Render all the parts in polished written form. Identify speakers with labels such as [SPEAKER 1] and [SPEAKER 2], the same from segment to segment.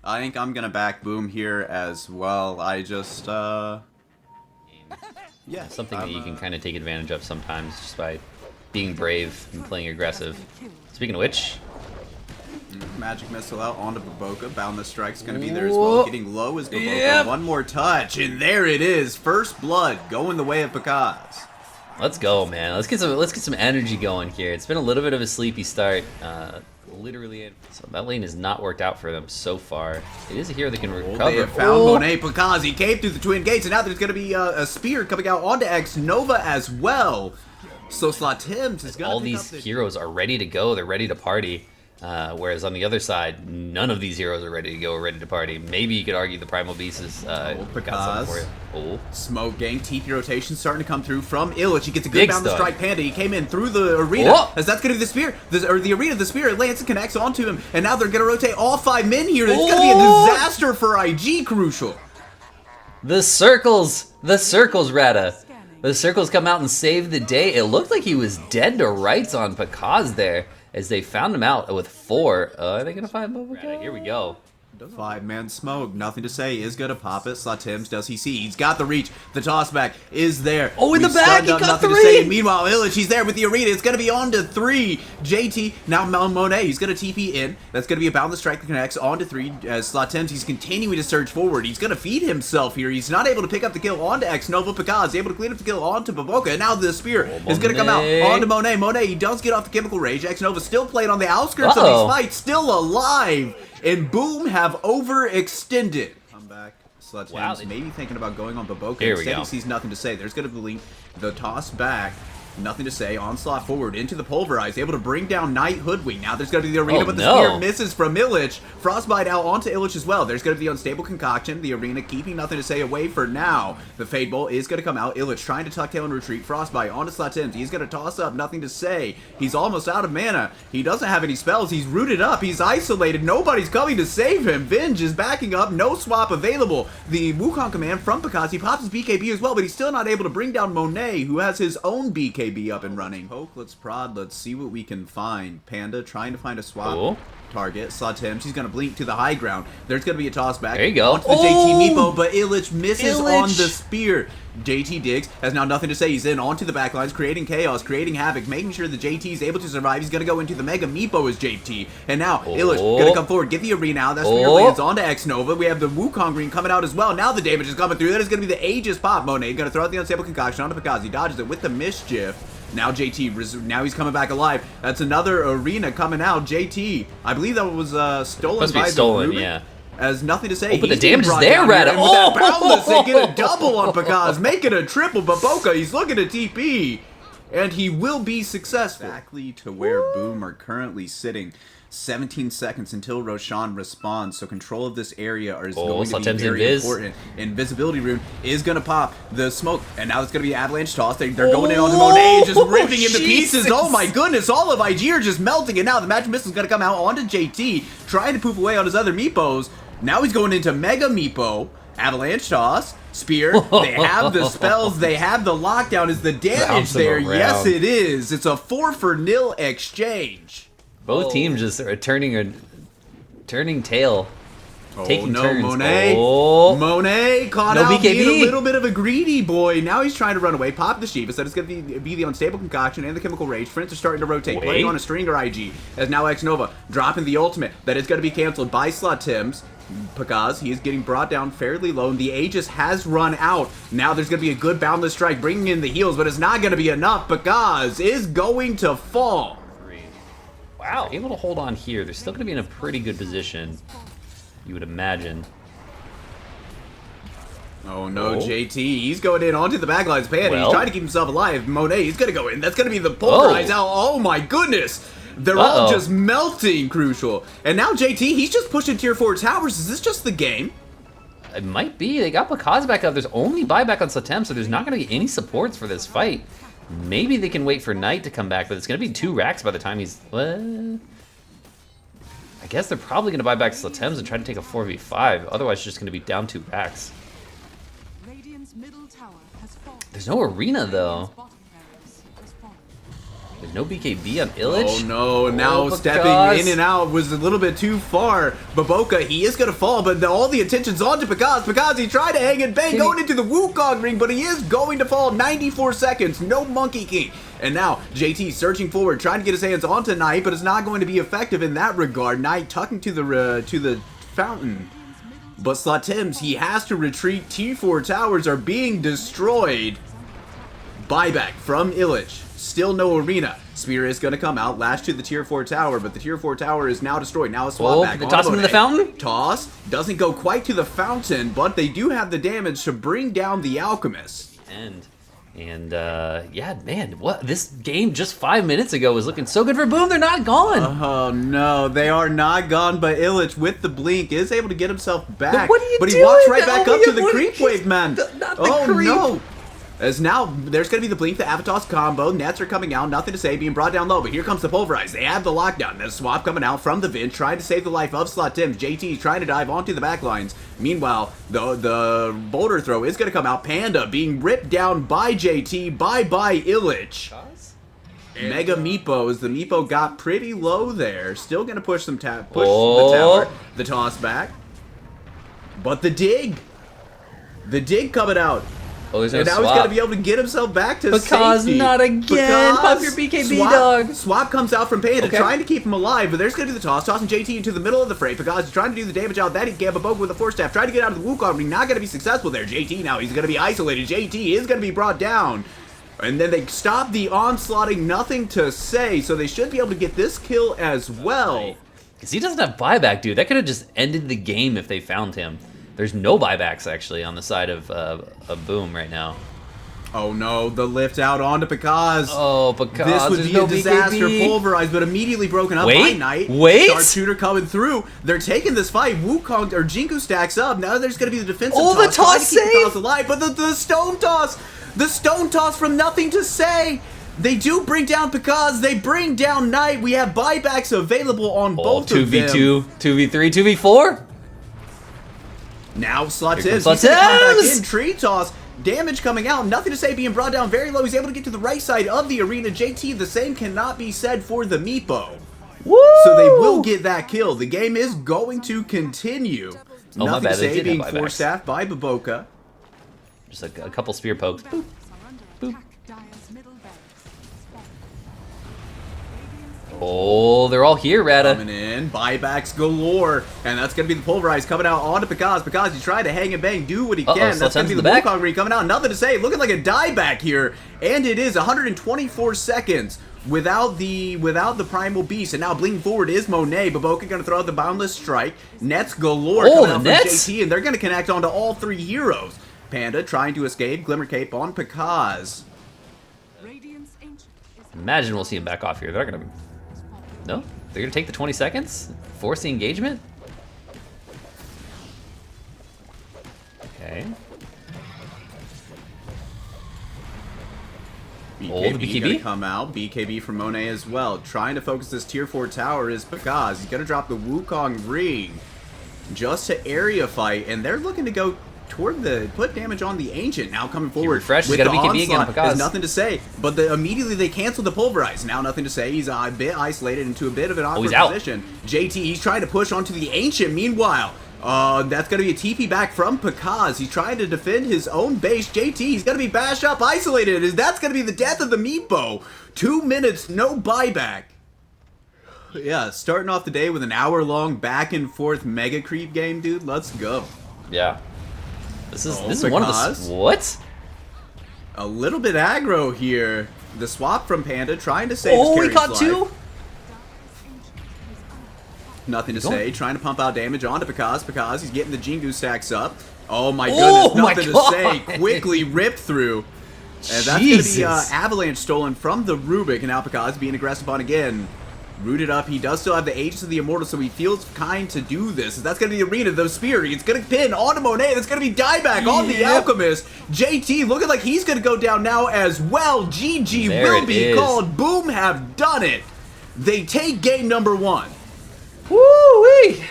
[SPEAKER 1] I think I'm gonna back Boom here as well. I just, yeah.
[SPEAKER 2] Something that you can kind of take advantage of sometimes just by being brave and playing aggressive. Speaking of which,
[SPEAKER 1] Magic Missile out onto Baboka. Boundless Strike's gonna be there as well. Getting low is Baboka.
[SPEAKER 2] Yep.
[SPEAKER 1] One more touch, and there it is. First blood going the way of Pakaz.
[SPEAKER 2] let's go, man. Let's get some energy going here. It's been a little bit of a sleepy start. Literally, so that lane has not worked out for them so far. It is a hero that can recover.
[SPEAKER 1] They have found Monet Pakaz. He came through the twin gates, and now there's going to be a spear coming out onto X Nova as well. So Slatims is going to
[SPEAKER 2] all these heroes are ready to go. They're ready to party. Whereas on the other side, none of these heroes are ready to go, ready to party. Maybe you could argue the Primal Beast is got something for you. Oh.
[SPEAKER 1] Smoke gang, TP rotation starting to come through from Illich. He gets a good boundless strike Panda. He came in through the arena.
[SPEAKER 2] Whoa.
[SPEAKER 1] As that's going to be the spear, or the arena, the spear lands and connects onto him. And now they're going to rotate all 5 men here. It's going to be a disaster for IG, Crucial.
[SPEAKER 2] The circles, Rata. The circles come out and save the day. It looked like he was dead to rights on Pakaz there. As they found him out with 4. Are they gonna find Baboka? Here we go.
[SPEAKER 1] 5-man smoke, nothing to say, is gonna pop it. Slatims, does he see? He's got the reach. The toss back is there.
[SPEAKER 2] Oh, in the back, he got
[SPEAKER 1] nothing
[SPEAKER 2] 3!
[SPEAKER 1] to say. Meanwhile, Illich, he's there with the arena. It's gonna be on to 3. JT, now Monet, he's gonna TP in. That's gonna be a boundless strike that connects on to 3. As Slatims, he's continuing to surge forward. He's gonna feed himself here. He's not able to pick up the kill onto X Nova Pakaz, able to clean up the kill onto Baboka. And now the spear is gonna come out onto Monet. Monet, he does get off the chemical rage. X Nova still playing on the outskirts of these fights, still alive. And Boom have overextended. Come back. Slatims maybe thinking about going on Baboka. Instead, he sees nothing to say. There's going to be the toss back. Nothing to say. Onslaught forward into the Pulverize. Able to bring down Knight Hoodwink. Now there's going to be the arena, but the spear misses from Illich. Frostbite out onto Illich as well. There's going to be the Unstable Concoction. The arena keeping nothing to say away for now. The Fade Bolt is going to come out. Illich trying to tuck tail and retreat. Frostbite onto Slatims. He's going to toss up. Nothing to say. He's almost out of mana. He doesn't have any spells. He's rooted up. He's isolated. Nobody's coming to save him. Venge is backing up. No swap available. The Wukong command from Pakaz. He pops his BKB as well, but he's still not able to bring down Monet, who has his own BKB up and running. Poke, let's prod, let's see what we can find. Panda trying to find a swap target. Slatims, he's gonna blink to the high ground. There's gonna be a toss back.
[SPEAKER 2] There you go.
[SPEAKER 1] Onto the JT Meepo, but Illich misses on the spear. JT Diggs has now nothing to say. He's in onto the backlines, creating chaos, creating havoc, making sure the JT is able to survive. He's gonna go into the Mega Meepo as JT. And now Illich gonna come forward, get the arena out. That spear lands onto X Nova. We have the Wukong Green coming out as well. Now the damage is coming through. That is gonna be the Aegis pop. Monet gonna throw out the Unstable Concoction onto Pakaz. He dodges it with the Mischief. Now JT, now he's coming back alive. That's another arena coming out. JT, I believe that was stolen by the Ruben.
[SPEAKER 2] Yeah.
[SPEAKER 1] Has nothing to say.
[SPEAKER 2] But the damage is there, Rata.
[SPEAKER 1] With that boundless, they get a double on Pakaz, making a triple. Baboka, he's looking at TP, and he will be successful. Exactly to where Boom are currently sitting. 17 seconds until Roshan responds, so control of this area is going to be very important. Invisibility rune is going to pop the smoke, and now it's going to be avalanche toss. They're going in onto Monet, just ripping him to pieces. Oh my goodness, all of IG are just melting, and now the Magic Missile is going to come out onto JT, trying to poof away on his other Meepos. Now he's going into Mega Meepo, avalanche toss, spear. They have the spells, they have the lockdown. Is the damage there? Yes, it is. It's a 4-for-0 exchange.
[SPEAKER 2] Both teams just are turning tail. Taking turns.
[SPEAKER 1] Monet. Monet caught out being a little bit of a greedy boy. Now he's trying to run away. Pop the Shiva. So it's going to be the Unstable Concoction and the Chemical Rage. Friends are starting to rotate. Playing on a Stringer IG. As now X Nova dropping the ultimate. That is going to be canceled by Slatims. Pakaz, he is getting brought down fairly low, and the Aegis has run out. Now there's going to be a good boundless strike, bringing in the heals, but it's not going to be enough. Pakaz is going to fall.
[SPEAKER 2] Wow. They're able to hold on here. They're still going to be in a pretty good position, you would imagine.
[SPEAKER 1] Oh no, JT, he's going in onto the backlines. Panda, he's trying to keep himself alive. Monet, he's going to go in. That's going to be the Pulverize out. Oh my goodness. They're all just melting, Crucial. And now JT, he's just pushing tier 4 towers. Is this just the game?
[SPEAKER 2] It might be. They got Pakaz back up. There's only buyback on Slatims, so there's not going to be any supports for this fight. Maybe they can wait for Knight to come back, but it's going to be 2 racks by the time he's... I guess they're probably going to buy back Slatims and try to take a 4v5. Otherwise, it's just going to be down 2 racks. There's no arena, though. There's no BKB on Illich.
[SPEAKER 1] Oh no, now stepping in and out was a little bit too far. Baboka, he is going to fall, but all the attention's on to Pekaz. Pekaz, he tried to hang and bang going into the Wukong ring, but he is going to fall. 94 seconds, no Monkey King. And now, JT searching forward, trying to get his hands onto Knight, but it's not going to be effective in that regard. Knight tucking to the fountain. But Slatims, he has to retreat. T4 towers are being destroyed. Buyback from Illich. Still no arena. Spear is going to come out, lash to the tier 4 tower, but the tier 4 tower is now destroyed. Now a swap back.
[SPEAKER 2] Toss him to the fountain?
[SPEAKER 1] Toss. Doesn't go quite to the fountain, but they do have the damage to bring down the Alchemist.
[SPEAKER 2] Yeah, man, what this game just 5 minutes ago was looking so good for Boom. They're not gone.
[SPEAKER 1] Oh no, they are not gone. But Illich with the blink is able to get himself back.
[SPEAKER 2] But what are you
[SPEAKER 1] doing?
[SPEAKER 2] He
[SPEAKER 1] walks right back up to the creep wave, man.
[SPEAKER 2] Oh
[SPEAKER 1] no. As now, there's going to be the Blink, the Avatos combo. Nets are coming out. Nothing to say, being brought down low. But here comes the Pulverize. They have the lockdown. There's a swap coming out from the Vent, trying to save the life of Slatims. JT trying to dive onto the back lines. Meanwhile, the boulder throw is going to come out. Panda being ripped down by JT. Bye-bye, Illich. Mega Meepo, the Meepo got pretty low there. Still going to push the tower. The toss back. But the dig. The dig coming out.
[SPEAKER 2] Oh, and
[SPEAKER 1] now he's got to be able to get himself back to safety.
[SPEAKER 2] Not again. Pop your BKB, dog.
[SPEAKER 1] Swap comes out from Panda, trying to keep him alive, but there's going to be the toss. Tossing JT into the middle of the fray. Pekaz is trying to do the damage out that he can, but Boga with the force staff. Trying to get out of the Wukong ring. Not going to be successful there. JT now, he's going to be isolated. JT is going to be brought down. And then they stop the onslaughting. Nothing to say, so they should be able to get this kill as well.
[SPEAKER 2] Because he doesn't have buyback, dude. That could have just ended the game if they found him. There's no buybacks, actually, on the side of Boom right now.
[SPEAKER 1] Oh, no. The lift out onto Pekaz.
[SPEAKER 2] Oh, Pekaz.
[SPEAKER 1] This would be a disaster.
[SPEAKER 2] BKB.
[SPEAKER 1] Pulverized, but immediately broken up by Knight. Sharpshooter coming through. They're taking this fight. Wukong, or Jingu stacks up. Now there's going to be the defensive toss.
[SPEAKER 2] The toss save!
[SPEAKER 1] Pekaz alive, but the stone toss. The stone toss from nothing to say. They do bring down Pekaz. They bring down Knight. We have buybacks available on both of them.
[SPEAKER 2] 2v2, 2v3, 2v4.
[SPEAKER 1] Now Slatims,
[SPEAKER 2] he's
[SPEAKER 1] gonna come back in, tree toss, damage coming out, nothing to say, being brought down very low. He's able to get to the right side of the arena. JT, the same cannot be said for the Meepo.
[SPEAKER 2] Woo!
[SPEAKER 1] So they will get that kill. The game is going to continue. Nothing to say, being force staffed by Baboka.
[SPEAKER 2] Just a couple spear pokes. Boop. Boop. Oh, they're all here, Rata.
[SPEAKER 1] Coming in, buybacks galore, and that's going to be the Pulverize coming out onto Pekaz. Pekaz, he's trying to hang and bang, do what he can. That's going to be the Wukong ring coming out. Nothing to say, looking like a dieback here, and it is 124 seconds without the Primal Beast, and now blinking forward is Monet. Baboka going to throw out the Boundless Strike. Nets galore coming out from JT, and they're going to connect onto all three heroes. Panda trying to escape, Glimmer Cape on Pekaz.
[SPEAKER 2] Imagine we'll see him back off here. They're going to... No? They're going to take the 20 seconds? Force the engagement? Okay.
[SPEAKER 1] BKB gonna come out. BKB from Monet as well. Trying to focus this tier 4 tower is Pekaz. He's going to drop the Wukong ring just to area fight, and they're looking to go toward the put damage on the Ancient. Now coming forward with the onslaught. There's nothing to say, but immediately they cancel the Pulverize. Now nothing to say. He's a bit isolated into a bit of an awkward position. JT, he's trying to push onto the Ancient. Meanwhile, that's going to be a TP back from Pekaz. He's trying to defend his own base. JT, he's going to be bashed up, isolated. That's going to be the death of the Meepo. 2 minutes, no buyback. Yeah, starting off the day with an hour-long back-and-forth mega creep game, dude. Let's go.
[SPEAKER 2] Yeah. This is one of the... What?
[SPEAKER 1] A little bit aggro here. The swap from Panda trying to save his carry's
[SPEAKER 2] he caught
[SPEAKER 1] life.
[SPEAKER 2] 2?
[SPEAKER 1] Nothing to say. Trying to pump out damage onto Pekaz. Pekaz, he's getting the Jingu stacks up. Oh my goodness, nothing to say. Quickly ripped through. And that's going to be Avalanche stolen from the Rubik. And now Pekaz being aggressive on again. Rooted up. He does still have the Aegis of the Immortal, so he feels kind to do this. That's going to be the arena. The Spear. It's going to pin onto Monet. That's going to be dieback on the Alchemist. JT looking like he's going to go down now as well. GG will be called. Boom have done it. They take game number 1.
[SPEAKER 2] Woo-wee.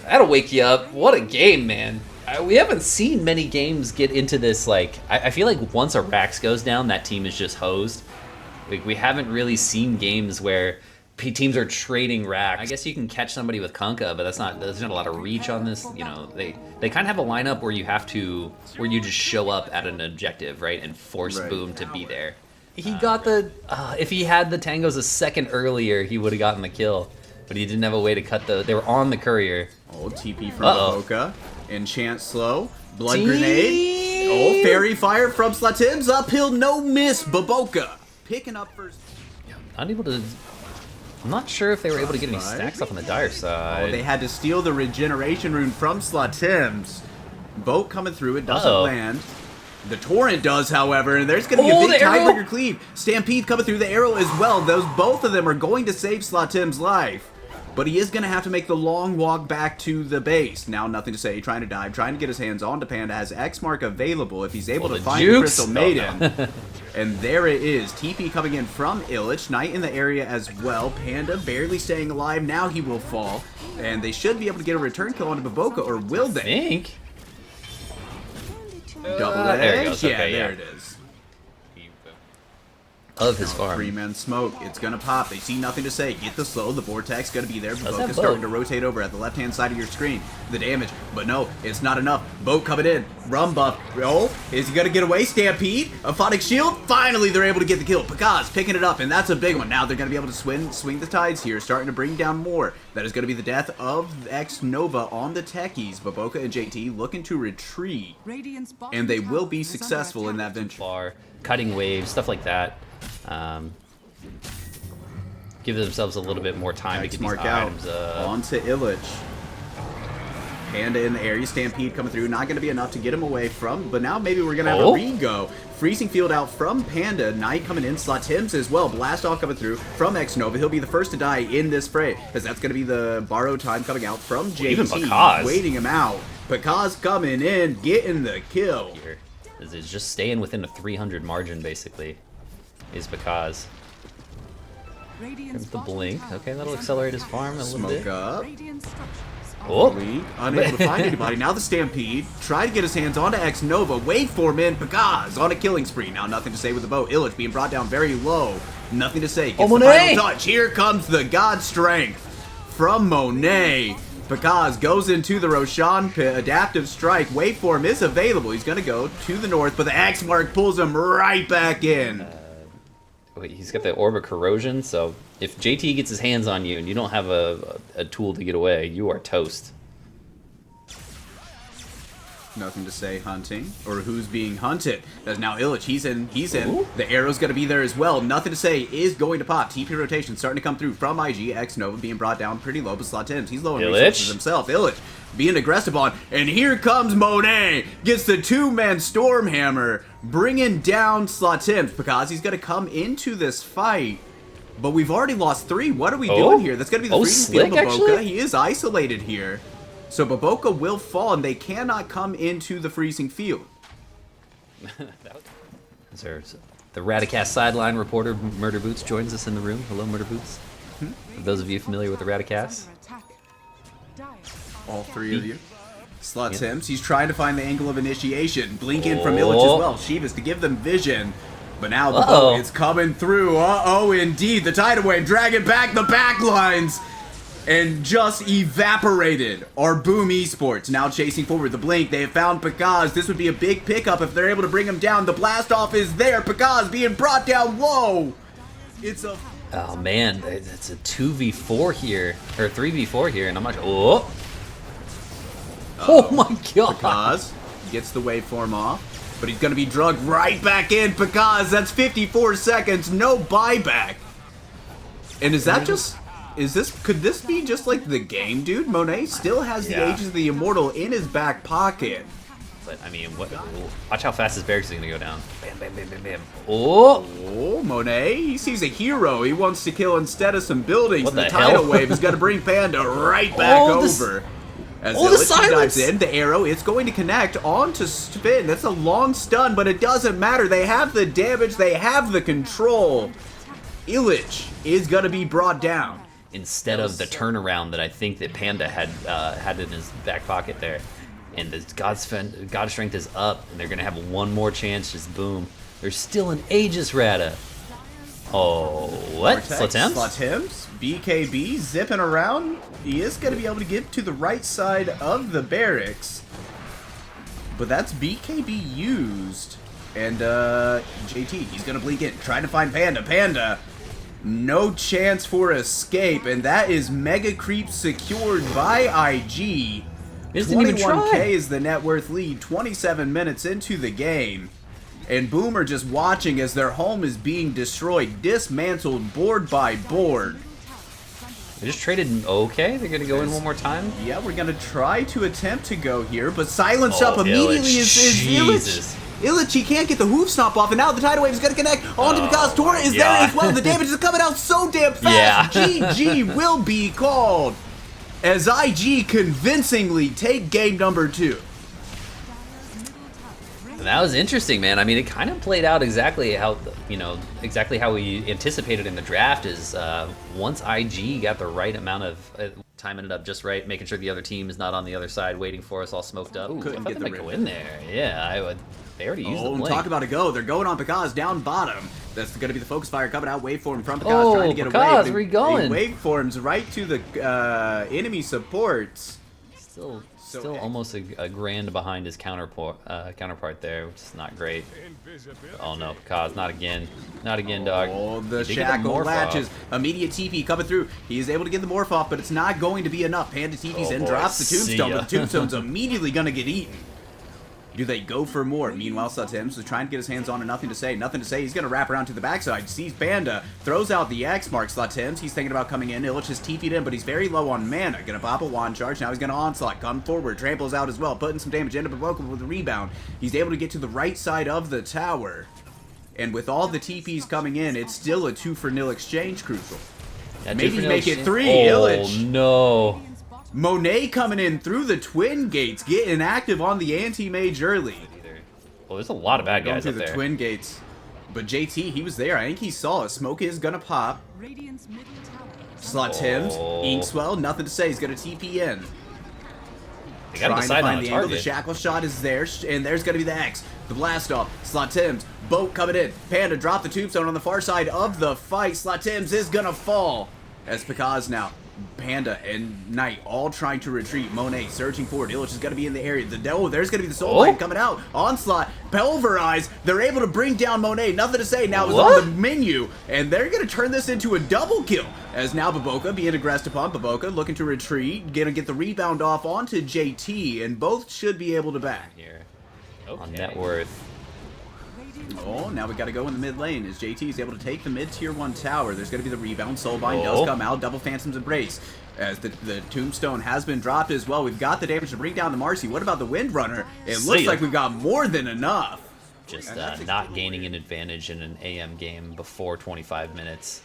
[SPEAKER 2] That'll wake you up. What a game, man. We haven't seen many games get into this, like... I feel like once a Rax goes down, that team is just hosed. We haven't really seen games where teams are trading racks. I guess you can catch somebody with Kunkka, but there's not a lot of reach on this. You know, they kind of have a lineup where you just show up at an objective, right, and force Boom to be there. He got the if he had the tangos a second earlier, he would have gotten the kill, but he didn't have a way to cut they were on the courier.
[SPEAKER 1] Oh, TP from Boca. Enchant slow. Blood grenade. Oh, fairy fire from Slatims. Uphill, no miss. Baboka picking up first.
[SPEAKER 2] Not able to. I'm not sure if they were able to get any stacks up on the dire side.
[SPEAKER 1] Oh, they had to steal the regeneration rune from Slatims. Boat coming through, it doesn't land. The Torrent does, however, and there's going to be a big tiebreaker cleave. Stampede coming through the arrow as well. Both of them are going to save Slatim's life. But he is going to have to make the long walk back to the base. Now, nothing to say. Trying to dive, trying to get his hands onto Panda. Has X mark available if he's able to find the Crystal Maiden. And there it is. TP coming in from Illich. Knight in the area as well. Panda barely staying alive. Now he will fall. And they should be able to get a return kill onto Baboka, or will they?
[SPEAKER 2] I think.
[SPEAKER 1] Double edge.
[SPEAKER 2] There it goes.
[SPEAKER 1] Yeah,
[SPEAKER 2] Okay,
[SPEAKER 1] there it is.
[SPEAKER 2] Of his farm.
[SPEAKER 1] Three-man smoke. It's going to pop. They see nothing to say. Get the slow. The Vortex going to be there.
[SPEAKER 2] How's
[SPEAKER 1] Baboka
[SPEAKER 2] that
[SPEAKER 1] starting
[SPEAKER 2] boat?
[SPEAKER 1] to rotate over at the left-hand side of your screen. The damage. But no, it's not enough. Boat coming in. Rum buff. Oh, is he going to get away? Stampede. A Phonic Shield. Finally, they're able to get the kill. Pekaz picking it up, and that's a big one. Now they're going to be able to swing the tides here, starting to bring down more. That is going to be the death of X Nova on the techies. Baboka and JT looking to retreat, and they will be successful in that venture.
[SPEAKER 2] Far, cutting waves, stuff like that. Give themselves a little bit more time to get these items up.
[SPEAKER 1] Onto Illich. Panda in the area. Stampede coming through. Not going to be enough to get him away from, but now maybe we're going to have a Rego. Freezing field out from Panda. Knight coming in. Slatims as well. Blast off coming through from X Nova. He'll be the first to die in this fray, because that's going to be the borrowed time coming out from JT.
[SPEAKER 2] Even Pekaz.
[SPEAKER 1] Waiting him out. Pekaz coming in, getting the kill.
[SPEAKER 2] Here. Is just staying within a 300 margin, basically, is Pekaz. Here's the blink. Okay, that'll accelerate his farm a little bit.
[SPEAKER 1] Smoke up.
[SPEAKER 2] Oh!
[SPEAKER 1] Unable to find anybody. Now the Stampede. Try to get his hands onto X Nova. Waveform in. Pekaz on a killing spree. Now nothing to say with the bow. Illich being brought down very low. Nothing to say. Gets the final touch. Here comes the God Strength from Monet. Pekaz goes into the Roshan pit. Adaptive strike. Waveform is available. He's going to go to the north, but the X mark pulls him right back in.
[SPEAKER 2] Wait, he's got the Orb of Corrosion, so if JT gets his hands on you and you don't have a tool to get away, you are toast.
[SPEAKER 1] Nothing to say, hunting, or who's being hunted. That's now Illich. He's in.
[SPEAKER 2] Ooh.
[SPEAKER 1] The arrow's going to be there as well. Nothing to say is going to pop. TP rotation starting to come through from IG. X Nova being brought down pretty low, but Slatims. He's low in resources himself. Illich being aggressive on, and here comes Monet. Gets the two-man Stormhammer, bringing down Slatims, because he's going to come into this fight. But we've already lost 3. What are we doing here? That's going to be the freezing field of Baboka. He is isolated here. So Baboka will fall, and they cannot come into the freezing field.
[SPEAKER 2] There's the Radicast sideline reporter, Murder Boots, joins us in the room. Hello, Murder Boots. For those of you familiar with the Radicast.
[SPEAKER 1] All 3 of you. Slatims, he's trying to find the angle of initiation. Blink in from Illich as well. Shivas to give them vision. But now Baboka is coming through. Uh-oh, indeed. The tidal wave dragging back the backlines. And just evaporated our Boom Esports. Now chasing forward the blink. They have found Pekaz. This would be a big pickup if they're able to bring him down. The blast off is there. Pekaz being brought down low. It's a...
[SPEAKER 2] Oh man, it's a 2v4 here, or 3v4 here, and I'm not. Oh my god!
[SPEAKER 1] Pekaz gets the waveform off, but he's gonna be drugged right back in. Pekaz, that's 54 seconds, no buyback. And is that just? Could this be just like the game, dude? Monet still has the Ages of the Immortal in his back pocket.
[SPEAKER 2] But I mean, watch how fast his barracks is gonna go down. Bam, bam, bam, bam, bam. Oh,
[SPEAKER 1] Monet, he sees a hero. He wants to kill instead of some buildings.
[SPEAKER 2] What the
[SPEAKER 1] tidal wave is gonna bring Panda right back over. As Illich dives in, the arrow, it's going to connect onto Spin. That's a long stun, but it doesn't matter. They have the damage, they have the control. Illich is gonna be brought down.
[SPEAKER 2] Instead of the turnaround that I think that Panda had in his back pocket there. And the God Strength is up, and they're going to have one more chance, just boom. There's still an Aegis Rata. Oh, what?
[SPEAKER 1] Vortex,
[SPEAKER 2] Slatems?
[SPEAKER 1] Slatems, BKB zipping around. He is going to be able to get to the right side of the barracks. But that's BKB used. And JT, he's going to blink in, trying to find Panda. Panda, no chance for escape. And that is Mega Creep secured by IG.
[SPEAKER 2] Just didn't even
[SPEAKER 1] 21K
[SPEAKER 2] try.
[SPEAKER 1] is the net worth lead, 27 minutes into the game. And Boomer just watching as their home is being destroyed, dismantled board by board.
[SPEAKER 2] They just traded. Okay, they're gonna go in one more time.
[SPEAKER 1] Yeah, we're gonna try to attempt to go here, but silence
[SPEAKER 2] Oh,
[SPEAKER 1] up immediately
[SPEAKER 2] Illich.
[SPEAKER 1] is
[SPEAKER 2] Jesus.
[SPEAKER 1] Illich, he can't get the hoof stomp off, and now the tidal wave is gonna connect onto because Tora is there
[SPEAKER 2] yeah.
[SPEAKER 1] as well. The damage is coming out so damn fast.
[SPEAKER 2] Yeah.
[SPEAKER 1] GG will be called as IG convincingly take game number 2.
[SPEAKER 2] And that was interesting, man. I mean, it kind of played out exactly how, exactly how we anticipated in the draft. Is once IG got the right amount of timing it up just right, making sure the other team is not on the other side waiting for us all smoked up. Ooh,
[SPEAKER 1] Couldn't
[SPEAKER 2] I
[SPEAKER 1] get
[SPEAKER 2] thought
[SPEAKER 1] the
[SPEAKER 2] they might go
[SPEAKER 1] rip.
[SPEAKER 2] in there. Yeah, I would. They already used the
[SPEAKER 1] Oh, and
[SPEAKER 2] blink.
[SPEAKER 1] talk about a go. They're going on Picaz down bottom. That's going to be the focus fire coming out. Waveform from Picaz
[SPEAKER 2] Oh,
[SPEAKER 1] trying to get
[SPEAKER 2] Picaz,
[SPEAKER 1] away.
[SPEAKER 2] where you going?
[SPEAKER 1] Waveforms right to the enemy supports.
[SPEAKER 2] Still almost a grand behind his counterpart there, which is not great. Oh no, Picaz, not again. Not again, dog.
[SPEAKER 1] Oh, the
[SPEAKER 2] He did get a
[SPEAKER 1] shackle
[SPEAKER 2] morph
[SPEAKER 1] latches.
[SPEAKER 2] off.
[SPEAKER 1] Immediate TP coming through. He is able to get the morph off, but it's not going to be enough. Panda TP's
[SPEAKER 2] Oh,
[SPEAKER 1] in,
[SPEAKER 2] boy.
[SPEAKER 1] drops the
[SPEAKER 2] See
[SPEAKER 1] tombstone,
[SPEAKER 2] ya.
[SPEAKER 1] but the tombstone's immediately going to get eaten. Do they go for more? Meanwhile, Sutims is trying to get his hands on and nothing to say. Nothing to say. He's going to wrap around to the backside. Sees Panda. Throws out the X mark. Slatims. He's thinking about coming in. Illich has TP'd in, but he's very low on mana. Going to pop a wand charge. Now he's going to onslaught. Come forward. Tramples out as well. Putting some damage into Baboka with a rebound. He's able to get to the right side of the tower. And with all the TPs coming in, it's still a 2-for-0 exchange, Crucial.
[SPEAKER 2] Yeah,
[SPEAKER 1] Maybe make it 3,
[SPEAKER 2] Oh
[SPEAKER 1] Illich.
[SPEAKER 2] no.
[SPEAKER 1] Monet coming in through the twin gates, getting active on the anti-mage early.
[SPEAKER 2] Well, there's a lot of bad
[SPEAKER 1] Going
[SPEAKER 2] guys
[SPEAKER 1] through
[SPEAKER 2] up
[SPEAKER 1] the
[SPEAKER 2] there.
[SPEAKER 1] twin gates. But JT, he was there. I think he saw it. Smoke is gonna pop. Slot Tim's.
[SPEAKER 2] Oh.
[SPEAKER 1] Inkswell, nothing to say. He's gonna TP in.
[SPEAKER 2] They gotta
[SPEAKER 1] Trying to
[SPEAKER 2] decide on
[SPEAKER 1] find
[SPEAKER 2] a
[SPEAKER 1] the angle. The
[SPEAKER 2] target.
[SPEAKER 1] shackle shot is there, and there's gonna be the X. The blast off. Slot Tim's. Boat coming in. Panda drop the tombstone on the far side of the fight. Slot Tim's is gonna fall. As Picaz now. Panda and Knight all trying to retreat. Monet searching forward. Illich is going to be in the area. There's going to be the soul line coming out. Onslaught, pulverize. They're able to bring down Monet. Nothing to say. Now it's on the menu. And they're going to turn this into a double kill. As now Baboka being aggressed upon. Baboka looking to retreat. Going to get the rebound off onto JT. And both should be able to back.
[SPEAKER 2] Here. On net worth.
[SPEAKER 1] Oh, now we got to go in the mid lane as JT is able to take the mid tier 1 tower. There's going to be the rebound. Soulbind does come out. Double Phantom's Embrace as the tombstone has been dropped as well. We've got the damage to bring down the Marcy. What about the Windrunner? It looks like we've got more than enough.
[SPEAKER 2] Just not gaining an advantage in an AM game before 25 minutes.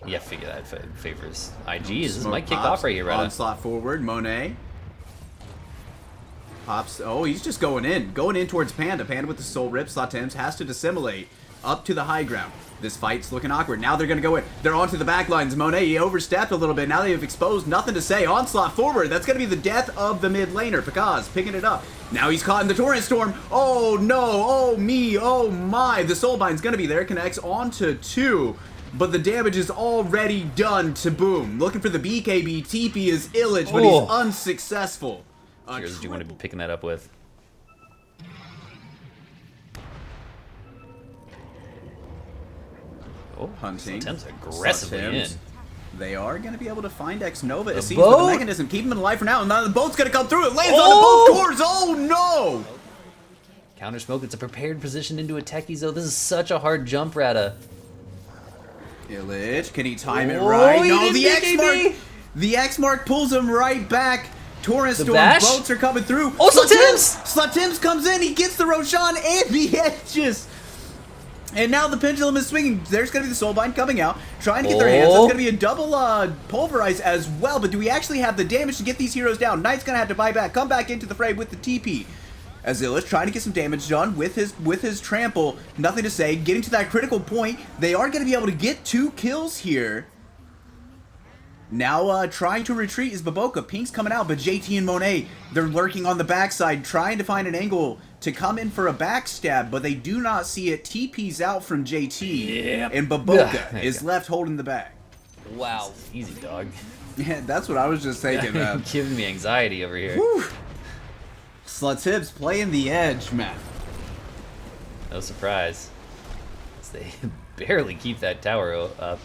[SPEAKER 2] Yeah, figure that favors IG. This might kick off right here, Retta.
[SPEAKER 1] Onslaught forward. Monet. Pops. Oh, he's just going in. Going in towards Panda. Panda with the soul rip. Slatims has to dissimulate up to the high ground. This fight's looking awkward. Now they're going to go in. They're onto the back lines. Monet, he overstepped a little bit. Now they have exposed. Nothing to say. Onslaught forward. That's going to be the death of the mid laner. Picaz picking it up. Now he's caught in the Torrent Storm. Oh, no. Oh, me. Oh, my. The Soulbind's going to be there. Connects onto 2. But the damage is already done to Boom. Looking for the BKB. TP is Illich, but he's unsuccessful.
[SPEAKER 2] Here's what you want to be picking that up with. Oh,
[SPEAKER 1] Hunting.
[SPEAKER 2] Attempts aggressively in.
[SPEAKER 1] They are going to be able to find X-Nova. It seems
[SPEAKER 2] boat?
[SPEAKER 1] with the mechanism. Keep him alive for now. And now the boat's going to come through. It lands
[SPEAKER 2] Oh!
[SPEAKER 1] on the boat cores. Oh, no!
[SPEAKER 2] Counter smoke. It's a prepared position into a techie zone. This is such a hard jump, Rata.
[SPEAKER 1] Illich, can he time it
[SPEAKER 2] Oh,
[SPEAKER 1] right?
[SPEAKER 2] he
[SPEAKER 1] No,
[SPEAKER 2] did
[SPEAKER 1] the
[SPEAKER 2] BKB.
[SPEAKER 1] X-Mark. The X-Mark pulls him right back. Torrent Storm
[SPEAKER 2] bash?
[SPEAKER 1] boats are coming through.
[SPEAKER 2] Oh, Slatims!
[SPEAKER 1] Slatims comes in. He gets the Roshan and the edges. And now the pendulum is swinging. There's going to be the Soulbind coming out, trying to get their hands. That's going to be a double pulverize as well. But do we actually have the damage to get these heroes down? Knight's going to have to buy back, come back into the fray with the TP. As Illich trying to get some damage done with his trample. Nothing to say. Getting to that critical point. They are going to be able to get 2 kills here. Now trying to retreat is Baboka. Pink's coming out, but JT and Monet, they're lurking on the backside, trying to find an angle. to come in for a backstab, but they do not see it. TP's out from JT,
[SPEAKER 2] Yep.
[SPEAKER 1] and Baboka is left holding the bag.
[SPEAKER 2] Wow. Easy, dog.
[SPEAKER 1] Yeah, that's what I was just thinking.
[SPEAKER 2] Giving me anxiety over here.
[SPEAKER 1] Whew. Slatims playing the edge, man.
[SPEAKER 2] No surprise. They barely keep that tower up.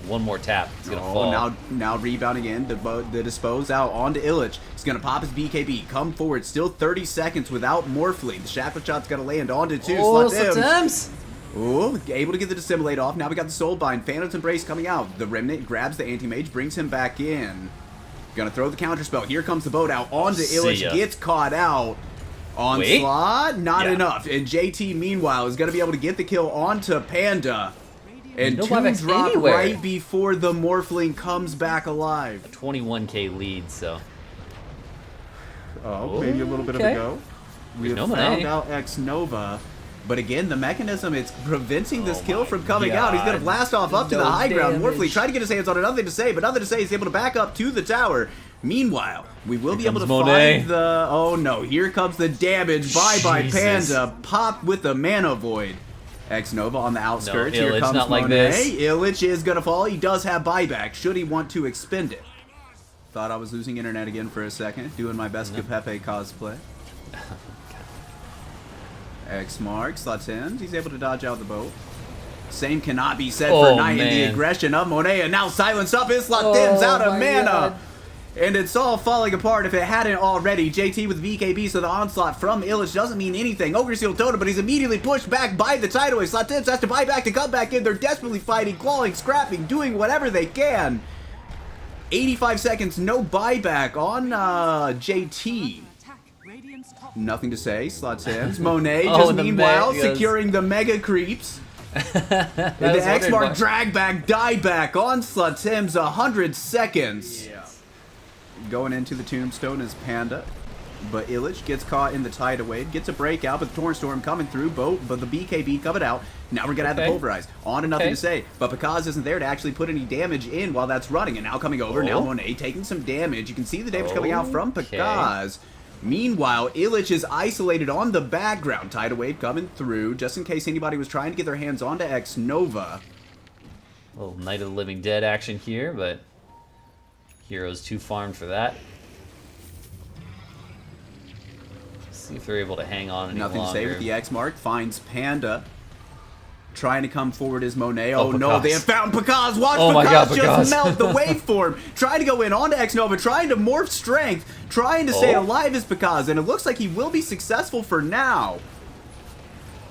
[SPEAKER 2] One more tap, it's gonna fall.
[SPEAKER 1] Now rebounding in, the dispose out onto Illich. He's gonna pop his BKB, come forward, still 30 seconds without Morphling. The shackle shot's gonna land onto two.
[SPEAKER 2] Slatims!
[SPEAKER 1] Ooh, able to get the dissimulate off. Now we got the Soulbind. Phantom's Embrace coming out. The Remnant grabs the Anti-Mage, brings him back in. Gonna throw the counter spell. Here comes the boat out onto Illich, gets caught out. Onslaught, not enough. And JT, meanwhile, is gonna be able to get the kill onto Panda. And
[SPEAKER 2] no
[SPEAKER 1] two drop
[SPEAKER 2] anywhere.
[SPEAKER 1] right before the Morphling comes back alive.
[SPEAKER 2] A 21k lead, so.
[SPEAKER 1] Oh, maybe a little bit of a go. We have found out X Nova. But again, the mechanism, it's preventing this kill from coming out. He's going to blast off up to the high ground. Morphling trying to get his hands on it. Nothing to say, but nothing to say. He's able to back up to the tower. Meanwhile, we will be able to find the... Oh no, here comes the damage. Bye-bye Panda. Pop with the Mana Void. X Nova on the outskirts.
[SPEAKER 2] No,
[SPEAKER 1] here comes
[SPEAKER 2] not
[SPEAKER 1] Monet.
[SPEAKER 2] like this.
[SPEAKER 1] Illich is going to fall. He does have buyback. Should he want to expend it? Thought I was losing internet again for a second. Doing my best Pepe cosplay. X marks, Slatims. He's able to dodge out the boat. Same cannot be said for Knight and the aggression of Monet. And now silence up is Slatims out of mana. God. And it's all falling apart if it hadn't already. JT with VKB, so the onslaught from Illich doesn't mean anything. Ogre Seal Dota, but he's immediately pushed back by the Tidal Wave. Slatims has to buy back to come back in. They're desperately fighting, clawing, scrapping, doing whatever they can. 85 seconds, no buyback on JT. Nothing to say. Slatims. Monet just meanwhile securing the mega creeps. The X-Mark drag back, die back on Slatims. 100 seconds. Yeah. Going into the tombstone is Panda. But Illich gets caught in the Tidal Wave. Gets a breakout, but the Torn Storm coming through. Boat, but the BKB coming out. Now we're going to have the Pulverize. On to nothing to say. But Pakaz isn't there to actually put any damage in while that's running. And now coming over. Now Monet taking some damage. You can see the damage coming out from Pakaz. Meanwhile, Illich is isolated on the background. Tidal Wave coming through, just in case anybody was trying to get their hands onto X Nova.
[SPEAKER 2] A little Night of the Living Dead action here, but Heroes too farmed for that. See if they're able to hang on any longer.
[SPEAKER 1] Nothing to say with the X mark. Finds Panda. Trying to come forward is Monet. Oh no, they have found Pakaz. Watch Pakaz just melt the waveform. Trying to go in onto X Nova, trying to morph strength, trying to stay alive as Pakaz, and it looks like he will be successful for now.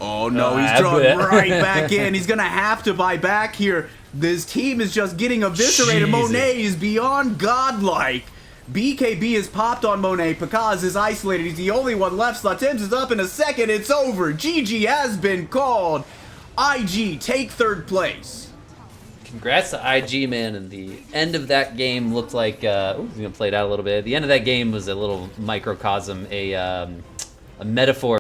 [SPEAKER 1] Oh no, he's drawn right back in. He's gonna have to buy back here. This team is just getting eviscerated. Monet is beyond godlike. BKB is popped on Monet. Pakaz is isolated. He's the only one left. Slatims is up in a second. It's over. GG has been called. IG take third place.
[SPEAKER 2] Congrats to IG, man. And the end of that game looked like he's gonna play it out a little bit. The end of that game was a little microcosm, a metaphor